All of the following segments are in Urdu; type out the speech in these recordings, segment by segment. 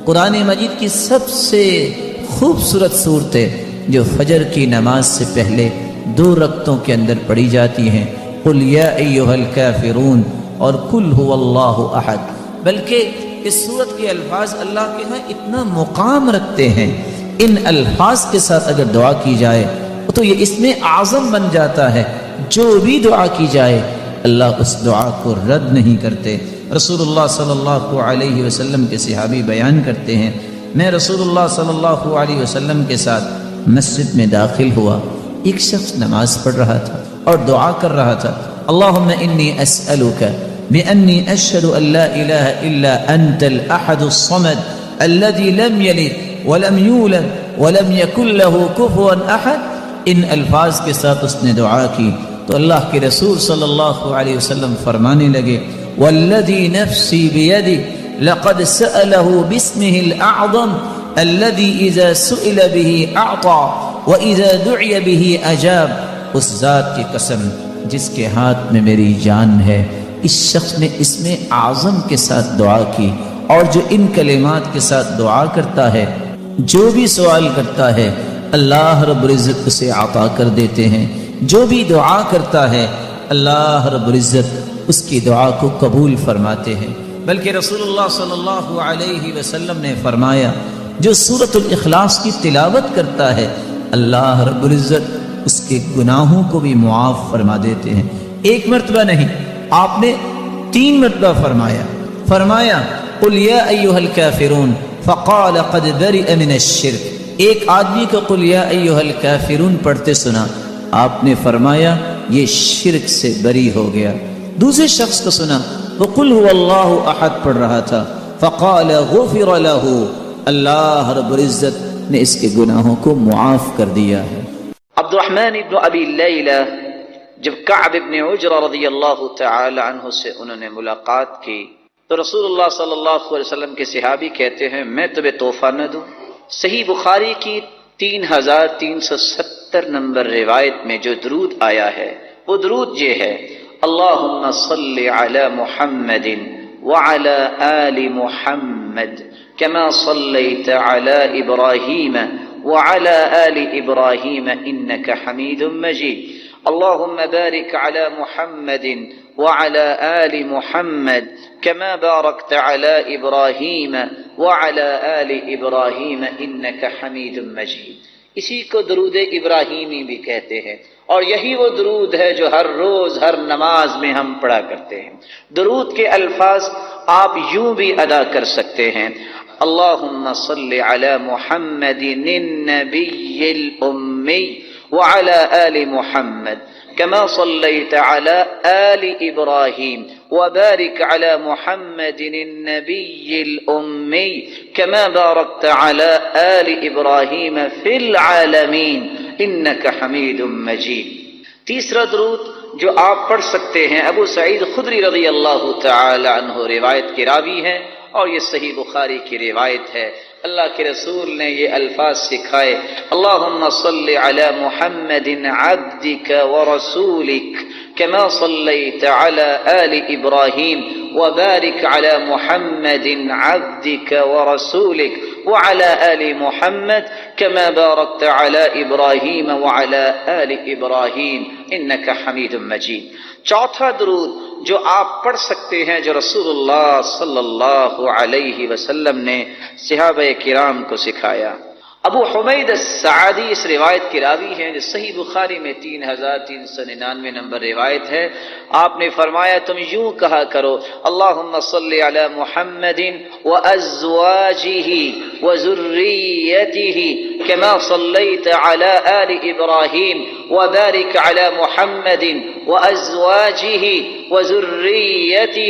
قرآن مجید کی سب سے خوبصورت صورتیں جو فجر کی نماز سے پہلے 2 رکعتوں کے اندر پڑھی جاتی ہیں، قل یا ایھا الکافرون اور قل ھو اللہ احد، بلکہ اس صورت کے الفاظ اللہ کے ہاں اتنا مقام رکھتے ہیں، ان الفاظ کے ساتھ اگر دعا کی جائے تو یہ اس میں اعظم بن جاتا ہے، جو بھی دعا کی جائے اللہ اس دعا کو رد نہیں کرتے۔ رسول اللہ صلی اللہ علیہ وسلم کے صحابی بیان کرتے ہیں، میں رسول اللہ صلی اللہ علیہ وسلم کے ساتھ مسجد میں داخل ہوا، ایک شخص نماز پڑھ رہا تھا اور دعا کر رہا تھا، اللہم انی اسألک بأنی اشہد ان لا الہ الا انت الاحد الصمد الذي لم یلد ولم یولد ولم یکن له کفوا احد۔ ان الفاظ کے ساتھ اس نے دعا کی تو اللہ کے رسول صلی اللہ علیہ وسلم فرمانے لگے، والذی نفسی بیدہ لقد سألہ باسمہ الاعظم الذی اذا سئل به اعطى واذا دعی به اجاب۔ اس ذات کی قسم جس کے ہاتھ میں میری جان ہے، اس شخص نے اسم اعظم کے ساتھ دعا کی، اور جو ان کلمات کے ساتھ دعا کرتا ہے، جو بھی سوال کرتا ہے اللہ رب العزت اسے عطا کر دیتے ہیں، جو بھی دعا کرتا ہے اللہ رب العزت اس کی دعا کو قبول فرماتے ہیں۔ بلکہ رسول اللہ صلی اللہ علیہ وسلم نے فرمایا، جو سورۃ الاخلاص کی تلاوت کرتا ہے اللہ رب العزت اس کے گناہوں کو بھی معاف فرما دیتے ہیں۔ ایک مرتبہ نہیں، آپ نے 3 مرتبہ فرمایا قل یا ایھا الکافرون فقال قد برئ من الشرک۔ ایک آدمی کو قل یا ایھا الکافرون پڑھتے سنا، آپ نے فرمایا یہ شرک سے بری ہو گیا۔ دوسرے شخص کو سنا وہ قل ھو اللہ احد پڑھ رہا تھا، فقال غفر له، اللہ رب العزت نے اس کے گناہوں کو معاف کر دیا ہے۔ عبد الرحمن ابن ابی لیلہ جب کعب ابن عجرہ رضی اللہ تعالی عنہ سے انہوں نے ملاقات کی تو رسول اللہ صلی اللہ علیہ وسلم کے صحابی کہتے ہیں میں تمہیں تحفہ نہ دوں؟ صحیح بخاری کی 3370 نمبر روایت میں جو درود آیا ہے وہ درود یہ ہے، اللہم صلی علی محمد وعلی آل محمد کما صلیت علی ابراہیم وعلی آل ابراہیم انک حمید مجید، اللہم بارک علی محمد وعلی آل محمد کما بارکت علی ابراہیم وعلی آل ابراہیم انک حمید مجید۔ اسی کو درود ابراہیمی بھی کہتے ہیں، اور یہی وہ درود ہے جو ہر روز ہر نماز میں ہم پڑھا کرتے ہیں۔ درود کے الفاظ آپ یوں بھی ادا کر سکتے ہیں، اللہم صلی علی محمد النبی الامی وعلی آل محمد كما صليت على آل إبراهيم وبارك على محمد النبي الأمي كما باركت على آل إبراهيم في العالمين إنك حميد مجيد۔ تیسرا درود جو آپ پڑھ سکتے ہیں، ابو سعید خدری رضی اللہ تعالی عنہ روایت کے راوی ہیں اور یہ صحیح بخاری کی روایت ہے۔ اللہ کے رسول نے یہ الفاظ سکھائے، اللہم صلی علی محمد عبدک ورسولک کما صلیت علی آل ابراہیم وبارک علی محمد عبدک ورسولک وعلی آل محمد کما بارکت علی ابراہیم وعلی آل ابراہیم انک حمید مجید۔ چوتھا درود جو آپ پڑھ سکتے ہیں، جو رسول اللہ صلی اللہ علیہ وسلم نے صحابہ کرام کو سکھایا، ابو حمید السعدی اس روایت کے راوی ہیں جو صحیح بخاری میں 3399 نمبر روایت ہے۔ آپ نے فرمایا تم یوں کہا کرو، اللہم صلی علی محمد وازواجہ وذریتہ کما صلیت علی آل ابراہیم وبارک علی محمد وازواجہ وذریتہ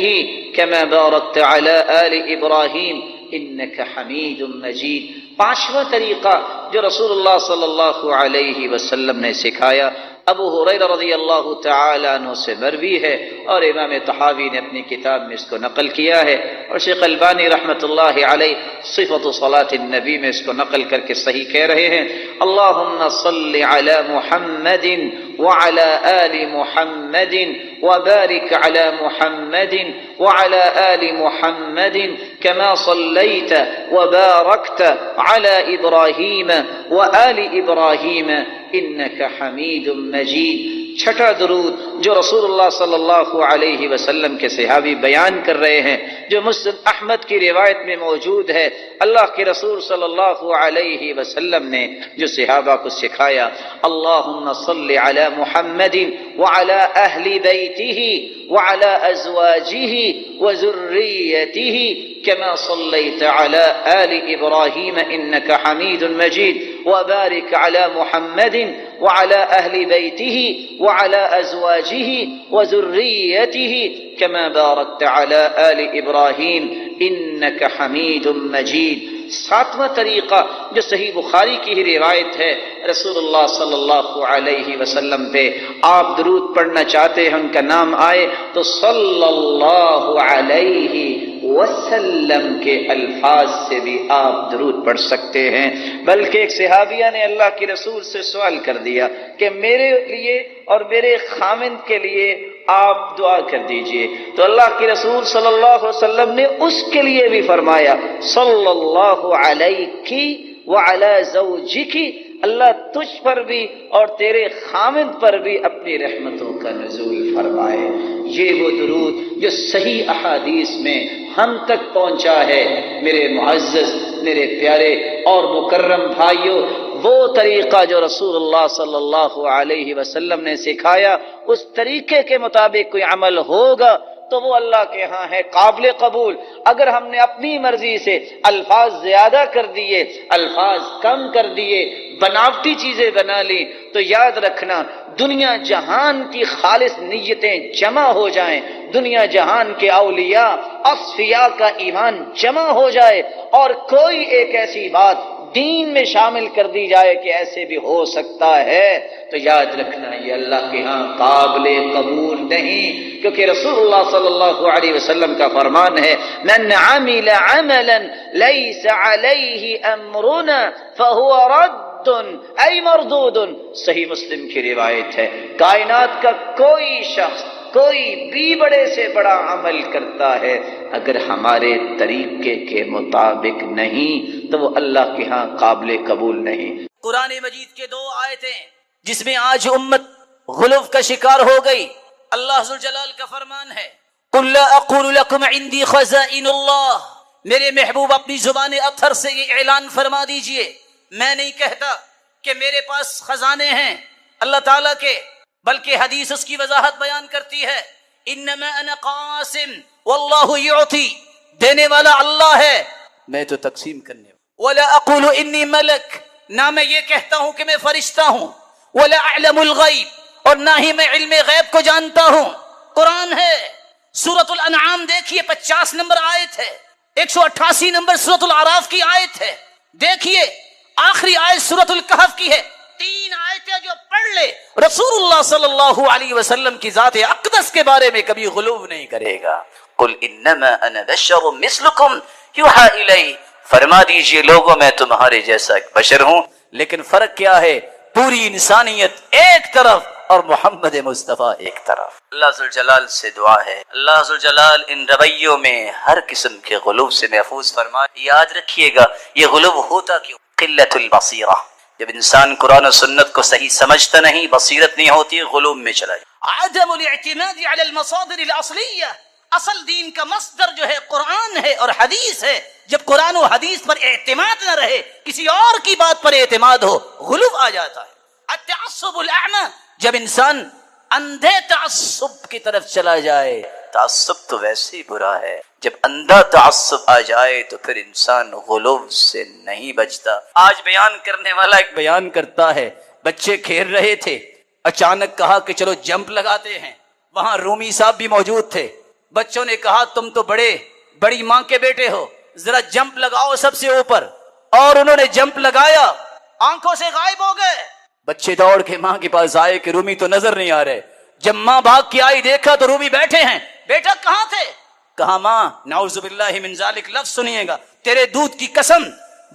کما بارکت علی آل ابراہیم انک حمید مجید۔ پانچواں طریقہ جو رسول اللہ صلی اللہ علیہ وسلم نے سکھایا ابو ہریرہ رضی اللہ تعالی عنہ سے مروی ہے، اور امام طحاوی نے اپنی کتاب میں اس کو نقل کیا ہے، اور شیخ البانی رحمۃ اللہ علیہ صفۃ صلاۃ النبی میں اس کو نقل کر کے صحیح کہہ رہے ہیں، اللہم صل علی محمد وعلى آل محمد وبارك على محمد وعلى آل محمد كما صليت وباركت على إبراهيم وآل إبراهيم إنك حميد مجيد۔ چھٹا درود جو رسول اللہ صلی اللہ علیہ وسلم کے صحابی بیان کر رہے ہیں، جو مسند احمد کی روایت میں موجود ہے، اللہ کے رسول صلی اللہ علیہ وسلم نے جو صحابہ کو سکھایا، اللہم صل علی محمد وعلی اہل بیتہ وعلی ازواجہ وذریتہ كما صليت على آل إبراهيم إنك حميد مجيد وبارك على محمد وعلى أهل بيته وعلى أزواجه وذريته كما باركت على آل إبراهيم إنك حميد مجيد۔ ساتواں طریقہ جو صحیح بخاری کی ہی روایت ہے، رسول اللہ صلی اللہ علیہ وسلم پہ آپ درود پڑھنا چاہتے ہیں، ان کا نام آئے تو صلی اللہ علیہ وسلم کے الفاظ سے بھی آپ درود پڑھ سکتے ہیں۔ بلکہ ایک صحابیہ نے اللہ کے رسول سے سوال کر دیا کہ میرے لیے اور میرے خامند کے لیے آپ دعا کر دیجئے، تو اللہ کے رسول صلی اللہ علیہ وسلم نے اس کے لیے بھی فرمایا صلی اللہ علیہ وعلی زوجک، اللہ تجھ پر بھی اور تیرے خامند پر بھی اپنی رحمتوں کا نزول فرمائے۔ یہ وہ درود جو صحیح احادیث میں ہم تک پہنچا ہے۔ میرے معزز، میرے پیارے اور مکرم بھائیوں، وہ طریقہ جو رسول اللہ صلی اللہ علیہ وسلم نے سکھایا، اس طریقے کے مطابق کوئی عمل ہوگا تو وہ اللہ کے ہاں ہے قابل قبول۔ اگر ہم نے اپنی مرضی سے الفاظ زیادہ کر دیے، الفاظ کم کر دیے، بناوٹی چیزیں بنا لی، تو یاد رکھنا دنیا جہان کی خالص نیتیں جمع ہو جائیں، دنیا جہان کے اولیاء اصفیاء کا ایمان جمع ہو جائے، اور کوئی ایک ایسی بات دین میں شامل کر دی جائے کہ ایسے بھی ہو سکتا ہے، تو یاد رکھنا یہ اللہ کے ہاں قابل قبول نہیں، کیونکہ رسول اللہ صلی اللہ علیہ وسلم کا فرمان ہے من عمل عملا لیس علیہ امرنا فہو رد ای مردود۔ صحیح مسلم کی روایت ہے، کائنات کا کوئی شخص کوئی بھی بڑے سے بڑا عمل کرتا ہے، اگر ہمارے طریقے کے مطابق نہیں تو وہ اللہ کے ہاں قابل قبول نہیں۔ قرآن مجید کے 2 آیتیں جس میں آج امت غلو کا شکار ہو گئی، اللہ ذوالجلال کا فرمان ہے قُلْ لَا أَقُولُ لَكُمْ عِنْدِي خَزَائِنُ اللَّهِ، میرے محبوب اپنی زبان اطہر سے یہ اعلان فرما دیجئے، میں نہیں کہتا کہ میرے پاس خزانے ہیں اللہ تعالیٰ کے، بلکہ حدیث اس کی وضاحت بیان کرتی ہے انما انا قاسم واللہ یعطی، دینے والا اللہ ہے، میں تو تقسیم کرنے والا۔ ولا اقول انی ملک، نہ میں یہ کہتا ہوں کہ میں فرشتہ ہوں، ولا اعلم الغیب، اور نہ ہی میں علم غیب کو جانتا ہوں۔ قرآن ہے، سورۃ الانعام دیکھیے 50 نمبر آیت ہے، 188 نمبر سورۃ الاعراف کی آیت ہے، دیکھیے آخری آیت سورۃ الکہف کی ہے، 3 آیتیں جو پڑھ لے رسول اللہ صلی اللہ علیہ وسلم کی ذات اقدس کے بارے میں کبھی غلو نہیں کرے گا۔ قل انما انا بشر مثلکم یوحی الی، فرما دیجئے لوگوں میں تمہارے جیسا ایک بشر ہوں، لیکن فرق کیا ہے؟ پوری انسانیت ایک طرف اور محمد مصطفیٰ ایک طرف۔ اللہ ذوالجلال سے دعا ہے اللہ ذوالجلال ان رویوں میں ہر قسم کے غلو سے محفوظ فرمائے۔ یاد رکھیے گا یہ غلو ہوتا کیوں؟ قلت البصیرہ، جب انسان قرآن و سنت کو صحیح سمجھتا نہیں، بصیرت نہیں ہوتی، غلوم میں چلا جائے۔ عدم الاعتماد علی المصادر الاصلیہ، اصل دین کا مصدر جو ہے قرآن ہے اور حدیث ہے، جب قرآن و حدیث پر اعتماد نہ رہے، کسی اور کی بات پر اعتماد ہو، غلو آ جاتا ہے۔ التعصب الاعمى، جب انسان اندھے تعصب کی طرف چلا جائے، تعصب تو ویسے ہی برا ہے، جب اندھا تعصب آ جائے تو پھر انسان غلو سے نہیں بچتا۔ آج بیان کرنے والا ایک بیان کرتا ہے، بچے کھیل رہے تھے، اچانک کہا کہ چلو جمپ لگاتے ہیں، وہاں رومی صاحب بھی موجود تھے، بچوں نے کہا تم تو بڑی ماں کے بیٹے ہو، ذرا جمپ لگاؤ سب سے اوپر، اور انہوں نے جمپ لگایا، آنکھوں سے غائب ہو گئے. بچے دوڑ کے ماں کے پاس آئے کہ رومی تو نظر نہیں آ رہے. جب ماں بھاگ کے آئی دیکھا تو رومی بیٹھے ہیں. بیٹا کہاں تھے؟ کہا ماں نعوذ باللہ من ذالک، لفظ سنیے گا، تیرے دودھ کی قسم.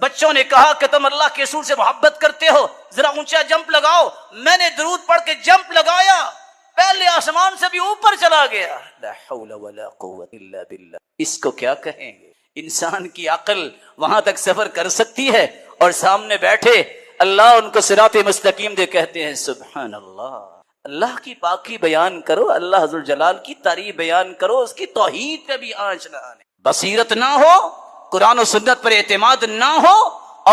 بچوں نے کہا کہ تم اللہ کے رسول سے محبت کرتے ہو، ذرا اونچا جمپ لگاؤ. میں نے درود پڑھ کے جمپ لگایا، پہلے آسمان سے بھی اوپر چلا گیا. لا حول ولا قوت الا باللہ. اس کو کیا کہیں گے؟ انسان کی عقل وہاں تک سفر کر سکتی ہے اور سامنے بیٹھے اللہ ان کو صراط مستقیم دے کہتے ہیں سبحان اللہ. اللہ کی پاکی بیان کرو، اللہ ذو الجلال کی تعریف بیان کرو، اس کی توحید پہ بھی آنچ نہ آنے. بصیرت نہ ہو، قرآن و سنت پر اعتماد نہ ہو،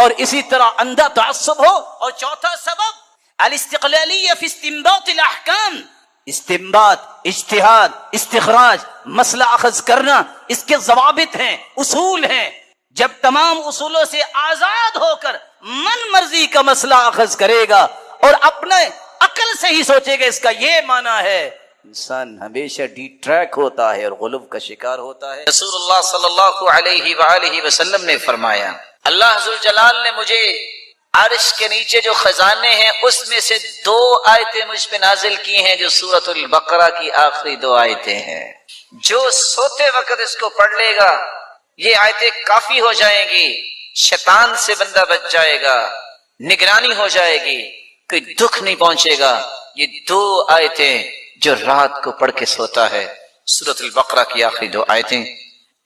اور اسی طرح اندھا تعصب ہو. اور چوتھا سبب الاستقلالیہ فی استنباط الاحکام. استنباط، اجتہاد، استخراج، مسئلہ اخذ کرنا، اس کے ضوابط ہیں، اصول ہیں. جب تمام اصولوں سے آزاد ہو کر من مرضی کا مسئلہ اخذ کرے گا اور اپنے عقل سے ہی سوچے گا اس کا یہ معنی ہے، انسان ہمیشہ ڈی ٹریک ہوتا ہے اور غلو کا شکار ہوتا ہے. رسول اللہ صلی اللہ علیہ وآلہ وسلم نے فرمایا اللہ ذوالجلال نے مجھے عرش کے نیچے جو خزانے ہیں اس میں سے 2 آیتیں مجھ پہ نازل کی ہیں جو سورۃ البقرہ کی آخری 2 آیتیں ہیں. جو سوتے وقت اس کو پڑھ لے گا یہ آیتیں کافی ہو جائیں گی، شیطان سے بندہ بچ جائے گا، نگرانی ہو جائے گی، کوئی دکھ نہیں پہنچے گا. یہ 2 آیتیں جو رات کو پڑھ کے سوتا ہے، سورۃ البقرہ کی آخری 2 آیتیں،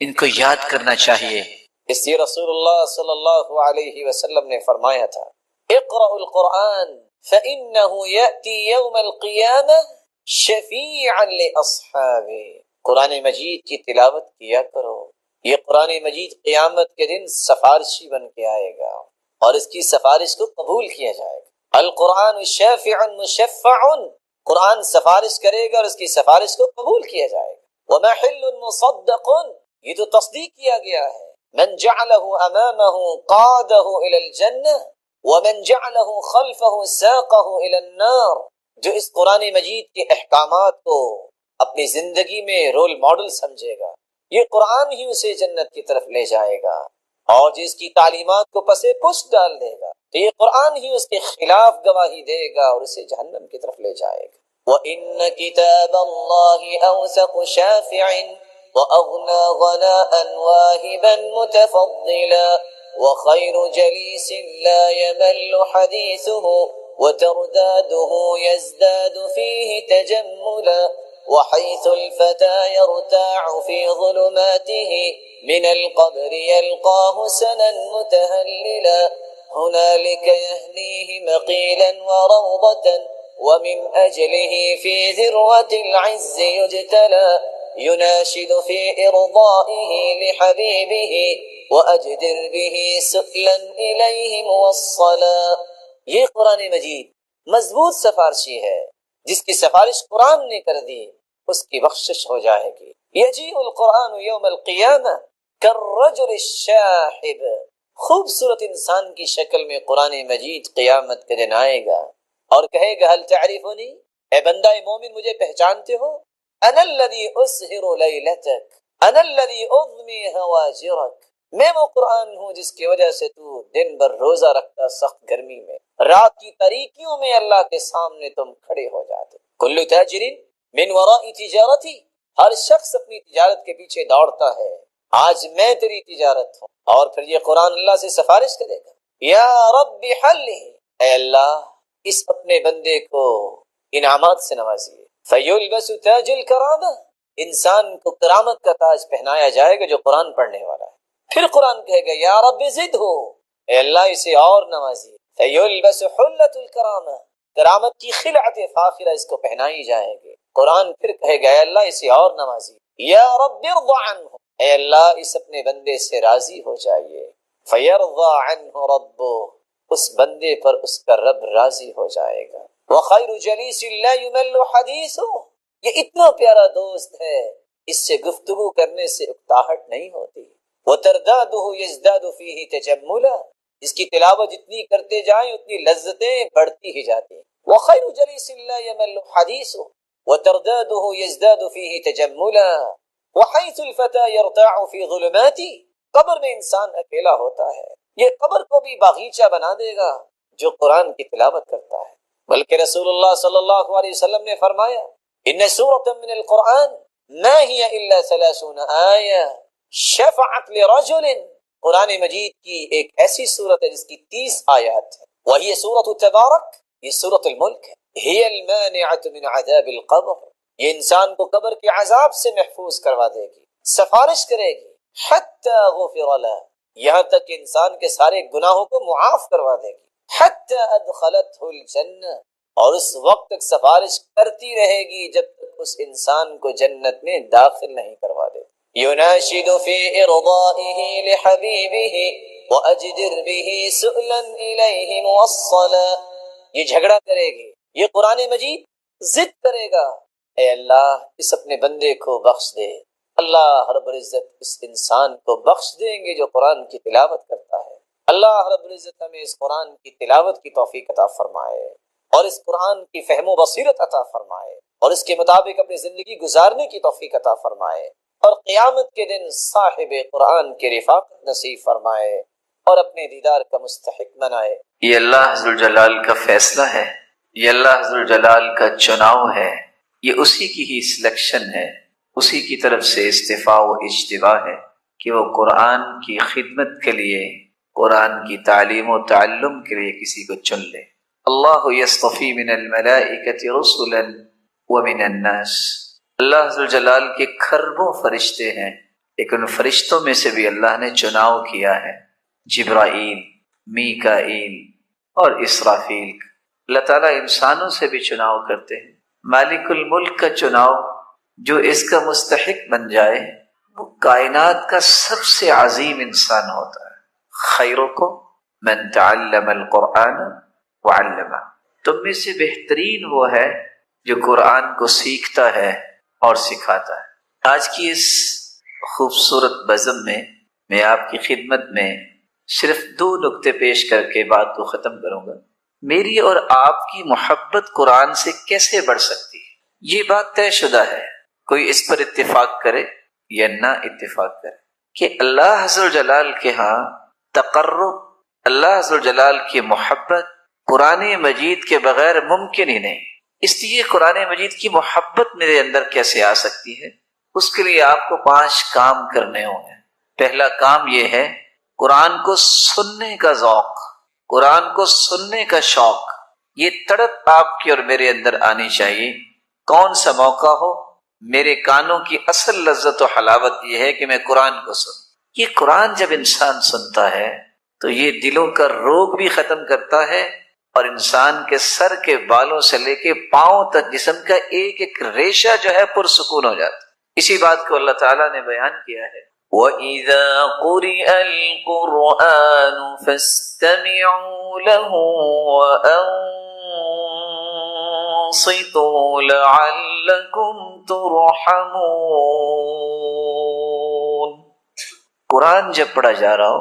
ان کو یاد کرنا چاہیے. اس لیے رسول اللہ صلی اللہ علیہ وسلم نے فرمایا تھا اقرأوا القرآن فإنه يأتي يوم القيامة شفيعا لأصحابه. قرآن مجید کی تلاوت کیا کرو، یہ قرآن مجید قیامت کے دن سفارشی بن کے آئے گا اور اس کی سفارش کو قبول کیا جائے گا. القرآن شافع مشفع، قرآن سفارش کرے گا اور اس کی سفارش کو قبول کیا جائے گا. ومحل مصدق، یہ تو تصدیق کیا گیا ہے. من جعله امامه قاده الى الجنہ ومن جعله خلفه ساقه الى النار. جو اس قرآن مجید کے احکامات کو اپنی زندگی میں رول ماڈل سمجھے گا، یہ قرآن ہی اسے جنت کی طرف لے جائے گا، اور جس کی تعلیمات کو پسے پشت ڈال دے گا تو یہ قرآن ہی اس کے خلاف گواہی دے گا اور اسے جہنم کی طرف لے جائے گا. وَإِنَّ كِتَابَ اللَّهِ أَوْثَقُ شَافِعٍ وَأَغْنَى غَنَاءً وَاهِبًا مُتَفَضِّلًا وَخَيْرُ جَلِيسٍ لَا يَمَلُّ حَدِيثُهُ وَتَرْدَادُهُ يَزْدَادُ فِيهِ تَجَمُّلًا وَحَيْثُ الْفَتَى يَرْتَاعُ فِي ظُلُمَاتِهِ مِنَ الْقَبْرِ يَلْقَاهُ سَنًا مُتَهَلِّلًا هُنَالِكَ يَهْنِيهِ مَقِيلًا وَرَوْضَةً وَمِنْ أَجْلِهِ فِي ذِرْوَةِ الْعِزِّ يُجْتَلَى يناشد في إرضائه لحبيبه وأجدر به سؤلا إليه موصلا. یہ قرآن مجید مضبوط سفارشی ہے، جس کی سفارش قرآن نے کر دی اس کی بخشش ہو جائے گی. یجیء القرآن یوم القیامہ کالرجل الشاحب، خوبصورت انسان کی شکل میں قرآن مجید قیامت کے دن آئے گا اور کہے گا هل تعرفنی، اے بندہ مومن مجھے پہچانتے ہو؟ انا الذی اسہر لیلتک انا الذی اضمی ہواجرک، میں وہ قرآن ہوں جس کی وجہ سے تو دن بھر روزہ رکھتا سخت گرمی میں، رات کی تاریکیوں میں اللہ کے سامنے تم کھڑے ہو جاتے. کل تاجر من وراء تجارتی، ہر شخص اپنی تجارت کے پیچھے دوڑتا ہے، آج میں تیری تجارت ہوں. اور پھر یہ قرآن اللہ سے سفارش کرے گا یا رب حلہ، اے اللہ اس اپنے بندے کو انعامات سے نوازیے. فیلبس تاج الکرامہ، انسان کو کرامت کا تاج پہنایا جائے گا جو قرآن پڑھنے والا ہے. پھر قرآن کہے گا یا رب زد ہو، اے اللہ اسے اور نوازیے. فیلبس حلۃ الکرامہ، کرامت کی خلعت فاخرہ اس کو پہنائی جائے گی. قرآن پھر کہے گا اے اللہ اسے اور نوازیے. یا رب ارض عنہ، اے اللہ اس اپنے بندے سے راضی ہو جائیے. فیرضی عنہ ربہ، اس بندے پر اس کا رب راضی ہو جائے گا. وَخَيْرُ جَلِيسٍ لَا يُمَلُّ حَدِيثُهُ، یہ اتنا پیارا دوست ہے اس سے گفتگو کرنے سے اکتاہٹ نہیں ہوتی. وَتَرْدَادُهُ يَزْدَادُ فِيهِ تَجَمُّلًا، اس کی تلاوت جتنی کرتے جائیں اتنی لذتیں بڑھتی ہی جاتی ہیں. وَخَيْرُ جَلِيسٍ لَا يَمَلُّ حَدِيثُهُ وَتَرْدَادُهُ يَزْدَادُ فِيهِ تَجَمُّلًا وَحَيْثُ الْفَتَى يَرْتَاعُ فِي ظُلُمَاتِ، قبر میں انسان اکیلا ہوتا ہے، یہ قبر کو بھی باغیچہ بنا دے گا جو قرآن کی تلاوت کرتا ہے۔ بلکہ رسول اللہ صلی اللہ علیہ وسلم نے فرمایا ان سورۃ من القرآن ما ہی الا 30 آیہ شفعت لرجل، قرآن مجید کی ایک ایسی سورت ہے جس کی 30 آیات ہیں، وہی سورۃ تبارک، یہ سورۃ الملک ہے، ہی المانعۃ من عذاب القبر، یہ انسان کو قبر کے عذاب سے محفوظ کروا دے گی، سفارش کرے گی، حتی غفر لہ، یہاں تک کہ انسان کے سارے گناہوں کو معاف کروا دے گی، حتی ادخلتہ الجنہ، اور اس وقت تک سفارش کرتی رہے گی جب تک اس انسان کو جنت میں داخل نہیں کروا دے۔ يناشد في إرضائه لحبيبه وأجدر به سؤلا إليه موصلا، یہ جھگڑا کرے گی، یہ قرآن مجید ضد کرے گا، اے اللہ اس اپنے بندے کو بخش دے۔ اللہ رب العزت اس انسان کو بخش دیں گے جو قرآن کی تلاوت کرتا ہے۔ اللہ رب العزت ہمیں اس قرآن کی تلاوت کی توفیق عطا فرمائے اور اس قرآن کی فہم و بصیرت عطا فرمائے اور اس کے مطابق اپنی زندگی گزارنے کی توفیق عطا فرمائے، اور قیامت کے دن صاحب قرآن کی رفاقت نصیب فرمائے اور اپنے دیدار کا مستحق بنائے۔ یہ اللہ ذوالجلال کا فیصلہ ہے، یہ اللہ ذوالجلال کا چناؤ ہے، یہ اسی کی ہی سلیکشن ہے، اسی کی طرف سے استفاء و اجتباء ہے کہ وہ قرآن کی خدمت کے لیے، قرآن کی تعلیم و تعلم کے لیے کسی کو چن لے۔ اللہ یصطفی من الملائکۃ رسلا ومن الناس، اللہ ذوالجلال کے کھربوں فرشتے ہیں، لیکن ان فرشتوں میں سے بھی اللہ نے چناؤ کیا ہے، جبرائیل، میکائیل اور اسرافیل۔ اللہ تعالیٰ انسانوں سے بھی چناؤ کرتے ہیں، مالک الملک کا چناؤ جو اس کا مستحق بن جائے وہ کائنات کا سب سے عظیم انسان ہوتا ہے۔ خیرکم من تعلم القرآن وعلمہ، تم میں سے بہترین وہ ہے جو قرآن کو سیکھتا ہے اور سکھاتا ہے۔ آج کی اس خوبصورت بزم میں آپ کی خدمت میں صرف 2 نکتے پیش کر کے بات کو ختم کروں گا۔ میری اور آپ کی محبت قرآن سے کیسے بڑھ سکتی ہے؟ یہ بات طے شدہ ہے، کوئی اس پر اتفاق کرے یا نہ اتفاق کرے کہ اللہ عز و جلال کے ہاں تقرب، اللہ عز و جلال کی محبت قرآن مجید کے بغیر ممکن ہی نہیں۔ اس لیے قرآن مجید کی محبت میرے اندر کیسے آ سکتی ہے؟ اس کے لیے آپ کو 5 کام کرنے ہوں گے۔ پہلا کام یہ ہے قرآن کو سننے کا ذوق، قرآن کو سننے کا شوق، یہ تڑپ آپ کی اور میرے اندر آنی چاہیے۔ کون سا موقع ہو، میرے کانوں کی اصل لذت و حلاوت یہ ہے کہ میں قرآن کو سنوں۔ یہ قرآن جب انسان سنتا ہے تو یہ دلوں کا روگ بھی ختم کرتا ہے اور انسان کے سر کے بالوں سے لے کے پاؤں تک جسم کا ایک ایک ریشہ جو ہے پرسکون ہو جاتا ہے۔ اسی بات کو اللہ تعالیٰ نے بیان کیا ہے، وَإِذَا قُرِئَ الْقُرْآنُ فَاسْتَمِعُوا لَهُ وَأَنصِتُوا لَعَلَّكُمْ تُرْحَمُونَ۔ قرآن جب پڑھا جا رہا ہو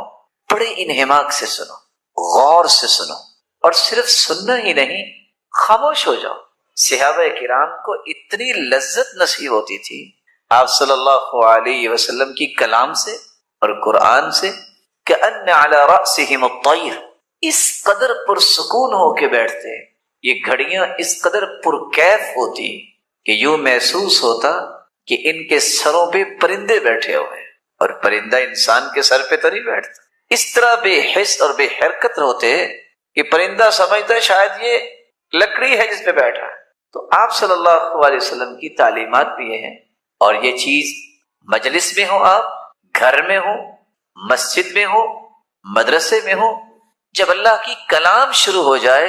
بڑے انہماک سے سنو، غور سے سنو، اور صرف سننا ہی نہیں، خاموش ہو جاؤ۔ صحابہ کرام کو اتنی لذت نصیب ہوتی تھی آپ صلی اللہ علیہ وسلم کی کلام سے اور قرآن سے، کأن علی رأسہم الطیر، اس قدر پرسکون ہو کے بیٹھتے، یہ گھڑیاں اس قدر پرکیف ہوتی کہ یوں محسوس ہوتا کہ ان کے سروں پہ پرندے بیٹھے ہوئے، اور پرندہ انسان کے سر پہ تو نہیں بیٹھتا۔ اس طرح بے حس اور بے حرکت ہوتے کہ پرندہ سمجھتا ہے شاید یہ لکڑی ہے جس پہ بیٹھا ہے۔ تو آپ صلی اللہ علیہ وسلم کی تعلیمات بھی یہ ہیں، اور یہ چیز مجلس میں ہو، آپ گھر میں ہو، مسجد میں ہو، مدرسے میں ہو، جب اللہ کی کلام شروع ہو جائے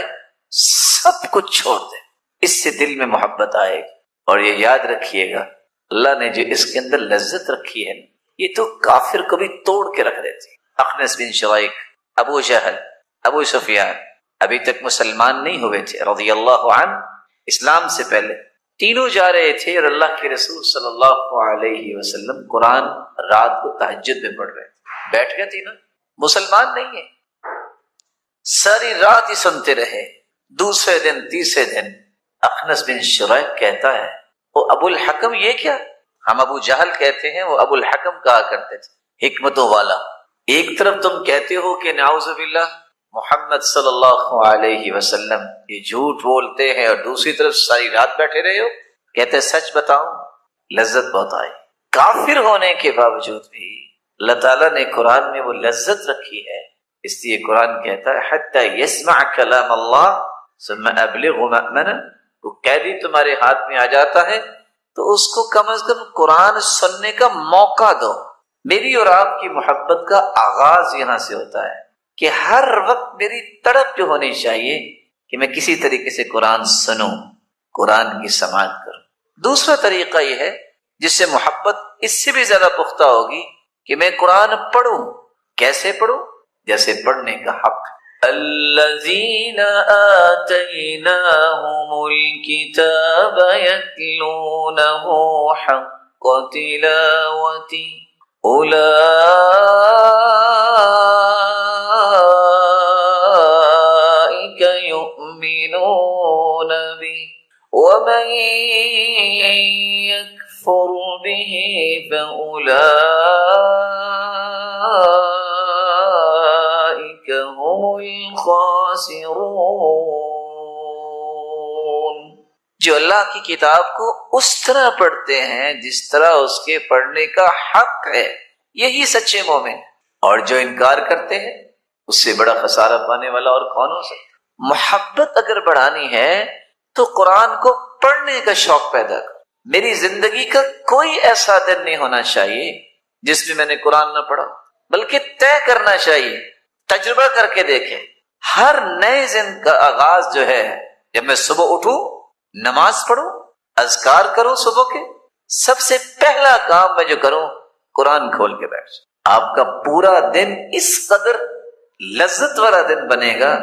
سب کچھ چھوڑ دیں، اس سے دل میں محبت آئے گی۔ اور یہ یاد رکھیے گا اللہ نے جو اس کے اندر لذت رکھی ہے یہ تو کافر کو بھی توڑ کے رکھ دیتی۔ اخنس بن شریک، ابو جہل، ابو سفیان ابھی تک مسلمان نہیں ہوئے تھے رضی اللہ عنہ، اسلام سے پہلے تینوں جا رہے تھے اور اللہ کے رسول صلی اللہ علیہ وسلم قرآن رات کو تہجد میں پڑھ رہے تھے، بیٹھ گئے تینوں، مسلمان نہیں ہیں، ساری رات ہی سنتے رہے۔ دوسرے دن تیسرے دن اخنس بن شریک کہتا ہے وہ ابو الحکم یہ کیا؟ ہم ابو جہل کہتے ہیں، وہ ابو الحکم کہا کرتے تھے، حکمتوں والا۔ ایک طرف تم کہتے ہو کہ نعوذ باللہ محمد صلی اللہ علیہ وسلم یہ جھوٹ بولتے ہیں اور دوسری طرف ساری رات بیٹھے رہے ہو؟ کہتے سچ بتاؤں لذت بہت آئی۔ کافر ہونے کے باوجود بھی اللہ تعالیٰ نے قرآن میں وہ لذت رکھی ہے، اس لیے قرآن کہتا ہے حتی یسمع کلام اللہ ثم ابلغ مأمنا، وہ قیدی تمہارے ہاتھ میں آ جاتا ہے تو اس کو کم از کم قرآن سننے کا موقع دو۔ میری اور آپ کی محبت کا آغاز یہاں سے ہوتا ہے کہ ہر وقت میری تڑپ جو ہونی چاہیے کہ میں کسی طریقے سے قرآن سنوں، قرآن کی سماعت کروں۔ دوسرا طریقہ یہ ہے جس سے محبت اس سے بھی زیادہ پختہ ہوگی کہ میں قرآن پڑھوں۔ کیسے پڑھوں؟ جیسے پڑھنے کا حق۔ الذین آتیناہم الکتاب یتلونہ حق تلاوتہ اولئک یؤمنون بہ ومن یکفر بہ فأولئک هم الخاسرون۔ جو اللہ کی کتاب کو اس طرح پڑھتے ہیں جس طرح اس کے پڑھنے کا حق ہے، یہی سچے مومن۔ اور جو انکار کرتے ہیں اس سے بڑا خسارہ پانے والا اور کون ہو سکتا؟ محبت اگر بڑھانی ہے تو قرآن کو پڑھنے کا شوق پیدا کر۔ میری زندگی کا کوئی ایسا دن نہیں ہونا چاہیے جس میں میں نے قرآن نہ پڑھا، بلکہ طے کرنا چاہیے، تجربہ کر کے دیکھیں۔ ہر نئے دن کا آغاز جو ہے، جب میں صبح اٹھوں، نماز پڑھوں، اذکار کروں، صبح کے سب سے پہلا کام میں جو کروں قرآن کھول کے بیٹھ جاؤں۔ آپ کا پورا دن اس قدر لذت والا دن بنے گا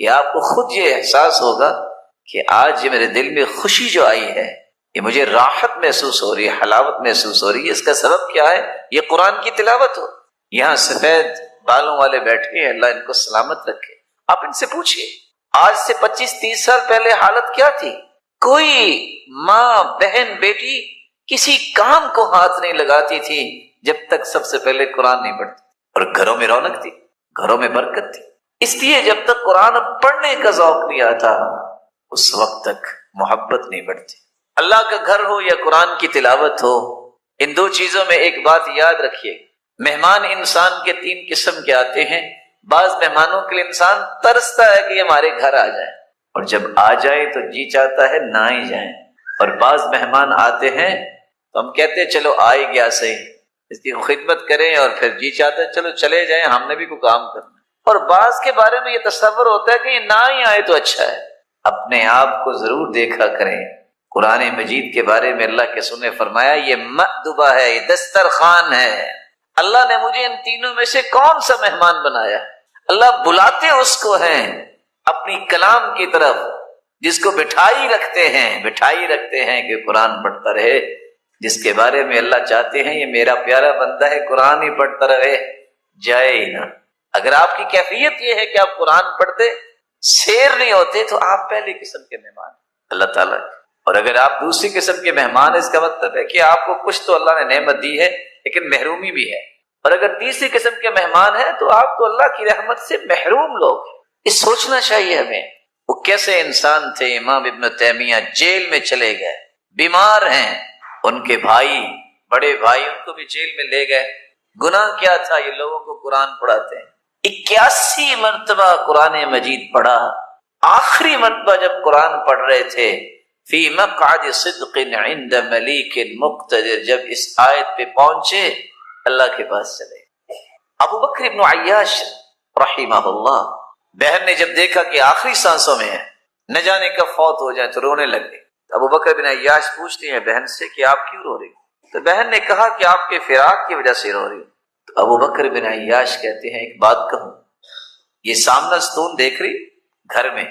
کہ آپ کو خود یہ احساس ہوگا کہ آج یہ میرے دل میں خوشی جو آئی ہے، یہ مجھے راحت محسوس ہو رہی ہے، حلاوت محسوس ہو رہی ہے۔ اس کا سبب کیا ہے؟ یہ قرآن کی تلاوت ہو۔ یہاں سفید بالوں والے بیٹھے ہیں، اللہ ان کو سلامت رکھے۔ آپ ان سے پوچھئے آج سے 25-30 سال پہلے حالت کیا تھی؟ کوئی ماں، بہن، بیٹی کسی کام کو ہاتھ نہیں لگاتی تھی جب تک سب سے پہلے قرآن نہیں پڑھتی، اور گھروں میں رونق تھی، گھروں میں برکت تھی۔ اس لیے جب تک قرآن پڑھنے کا ذوق نہیں آتا اس وقت تک محبت نہیں بڑھتی۔ اللہ کا گھر ہو یا قرآن کی تلاوت ہو، ان دو چیزوں میں ایک بات یاد رکھیے، مہمان انسان کے 3 قسم کے آتے ہیں۔ بعض مہمانوں کے لیے انسان ترستا ہے کہ یہ ہمارے گھر آ جائیں، اور جب آ جائیں تو جی چاہتا ہے نہ ہی جائیں۔ اور بعض مہمان آتے ہیں تو ہم کہتے ہیں چلو آ ہی گیا صحیح، اس کی خدمت کریں، اور پھر جی چاہتا ہے چلو چلے جائیں، ہم نے بھی کوئی کام کرنا۔ اور بعض کے بارے میں یہ تصور ہوتا ہے کہ یہ نہ ہی آئے تو اچھا ہے۔ اپنے آپ کو ضرور دیکھا کریں۔ قرآن مجید کے بارے میں اللہ کے رسول نے فرمایا یہ مأدبہ ہے، یہ دسترخوان ہے۔ اللہ نے مجھے ان تینوں میں سے کون سا مہمان بنایا؟ اللہ بلاتے اس کو ہیں اپنی کلام کی طرف جس کو بٹھائی رکھتے ہیں کہ قرآن پڑھتا رہے، جس کے بارے میں اللہ چاہتے ہیں یہ میرا پیارا بندہ ہے، قرآن ہی پڑھتا رہے، جائے ہی نہ۔ اگر آپ کی کیفیت یہ ہے کہ آپ قرآن پڑھتے سیر نہیں ہوتے تو آپ پہلی قسم کے مہمان اللہ تعالیٰ کے۔ اور اگر آپ دوسری قسم کے مہمان، اس کا مطلب ہے کہ آپ کو کچھ تو اللہ نے نعمت دی ہے لیکن محرومی بھی ہے۔ اور اگر تیسری قسم کے مہمان ہیں تو آپ تو اللہ کی رحمت سے محروم لوگ ہیں۔ یہ سوچنا چاہیے ہمیں وہ کیسے انسان تھے۔ امام ابن تیمیہ جیل میں چلے گئے، بیمار ہیں، ان کے بھائی، بڑے بھائی ان کو بھی جیل میں لے گئے۔ گناہ کیا تھا؟ یہ لوگوں کو قرآن پڑھاتے ہیں۔ 81 مرتبہ قرآن مجید پڑھا۔ آخری مرتبہ جب قرآن پڑھ رہے تھے فی مقعد صدق عند ملیک مقتدر، جب اس آیت پہ پہنچے اللہ کے پاس چلے۔ ابو بکر ابن عیاش رحمہ اللہ، بہن نے جب دیکھا کہ آخری سانسوں میں ہے، نہ جانے کب فوت ہو جائے، تو رونے لگے۔ ابو بکر بن عیاش پوچھتی ہیں بہن سے کہ آپ کیوں رو رہی؟ تو بہن نے کہا کہ آپ کے فراق کی وجہ سے رو رہی۔ تو ابو بکر بن عیاش کہتے ہیں ایک بات کہوں، یہ سامنا ستون دیکھ رہی گھر میں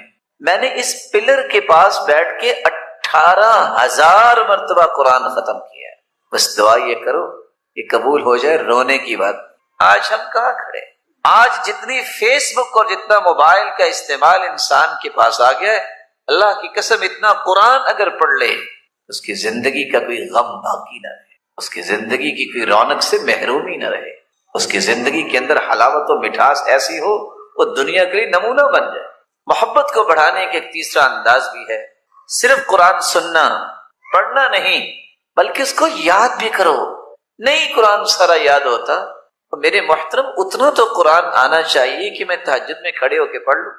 نے اس پلر کے پاس بیٹھ کے 18,000 مرتبہ قرآن ختم کیا ہے۔ بس دعا یہ کرو کہ قبول ہو جائے۔ رونے کی بات آج ہم کہاں کھڑے؟ آج جتنی فیس بک اور جتنا موبائل کا استعمال انسان کے پاس آ گیا ہے، اللہ کی قسم اتنا قرآن اگر پڑھ لے اس کی زندگی کا کوئی غم باقی نہ رہے، اس کی زندگی کی کوئی رونق سے محرومی نہ رہے، اس کی زندگی کے اندر حلاوت و مٹھاس ایسی ہو وہ دنیا کے لیے نمونہ بن جائے۔ محبت کو بڑھانے کا ایک تیسرا انداز بھی ہے، صرف قرآن سننا، پڑھنا نہیں، بلکہ اس کو یاد بھی کرو۔ نہیں قرآن سارا یاد ہوتا تو میرے محترم اتنا تو قرآن آنا چاہیے کہ میں تہجد میں کھڑے ہو کے پڑھ لوں۔